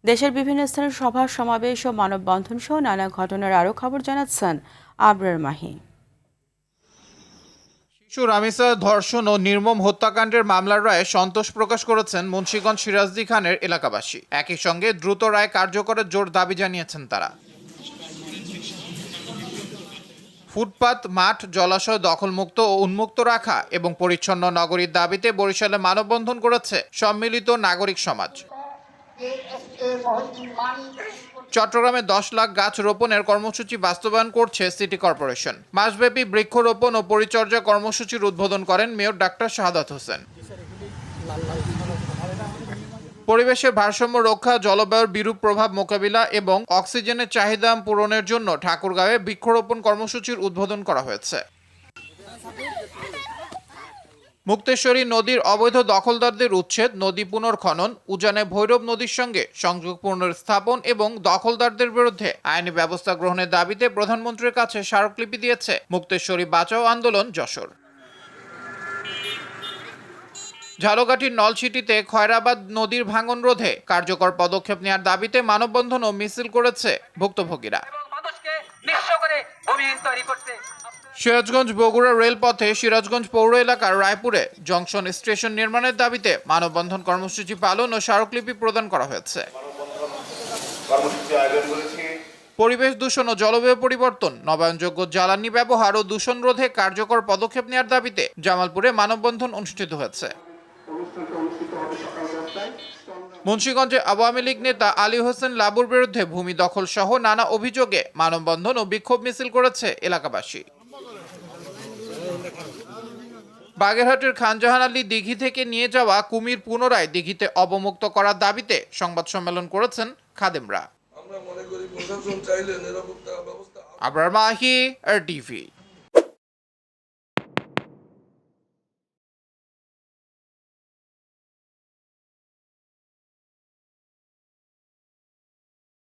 দেশের বিভিন্ন স্থানে সভা সমাবেশ ও মানববন্ধন সহ নানা ঘটনার আরও খবর জানাচ্ছেন আবরার মাহি। শিশু রামিসা ধর্ষণ ও নির্মম হত্যাকাণ্ডের মামলার রায়ে সন্তোষ প্রকাশ করেছেন মুন্সিগঞ্জ সিরাজদি খানের এলাকাবাসী। একই সঙ্গে দ্রুত রায় কার্যকরের জোর দাবি জানিয়েছেন তারা। ফুটপাত, মাঠ, জলাশয় দখলমুক্ত ও উন্মুক্ত রাখা এবং পরিচ্ছন্ন নগরীর দাবিতে বরিশালে মানববন্ধন করেছে সম্মিলিত নাগরিক সমাজ। চট্টগ্রামে 10 লাখ গাছ রোপণের কর্মসূচি বাস্তবায়ন করছে সিটি কর্পোরেশন। মাসব্যাপী বৃক্ষরোপণ ও পরিচর্যা কর্মসূচির উদ্বোধন করেন মেয়র ডাক্তার শাহাদাত হোসেন। পরিবেশের ভারসাম্য রক্ষা, জলবায়ুর বিরূপ প্রভাব মোকাবিলা এবং অক্সিজেনের চাহিদা পূরণের জন্য ঠাকুরগাঁওয়ে বৃক্ষরোপণ কর্মসূচির উদ্বোধন করা হয়েছে। মুক্তেশ্বরী নদীর অবৈধ দখলদারদের উচ্ছেদ, নদী পুনর্খনন, উজানে ভৈরব নদীর সঙ্গে সংযোগ পুনর্স্থাপন এবং দখলদারদের বিরুদ্ধে আইনি ব্যবস্থা গ্রহণের দাবিতে প্রধানমন্ত্রীর কাছে স্মারকলিপি দিয়েছে মুক্তেশ্বরী বাঁচাও আন্দোলন যশোর। ঝালকাঠির নলছিটিতে খয়রাবাদ নদীর ভাঙন রোধে কার্যকর পদক্ষেপ নেওয়ার দাবিতে মানববন্ধন ও মিছিল করেছে ভুক্তভোগীরা। সিরাজগঞ্জ বগুড়া রেলপথে সিরাজগঞ্জ পৌর এলাকার রায়পুরে জংশন স্টেশন নির্মাণের দাবিতে মানববন্ধন কর্মসূচি পালন ও স্মারকলিপি প্রদান করা হয়েছে। পরিবেশ দূষণ ও জলবায়ু পরিবর্তন, নবায়নযোগ্য জ্বালানি ব্যবহার ও দূষণ রোধে কার্যকর পদক্ষেপ নেওয়ার দাবিতে জামালপুরে মানববন্ধন অনুষ্ঠিত হয়েছে। মুন্সিগঞ্জে আওয়ামী লীগ নেতা আলী হোসেন লাবুর বিরুদ্ধে ভূমি দখল সহ নানা অভিযোগে মানববন্ধন ও বিক্ষোভ মিছিল করেছে এলাকাবাসী। বাগেরহাটের খানজাহান আলী দিঘি থেকে নিয়ে যাওয়া কুমির পুনরায় দিঘিতে অবমুক্ত করার দাবিতে সংবাদ সম্মেলন করেছেন খাদেমরা। আবরার মাহি, RTV।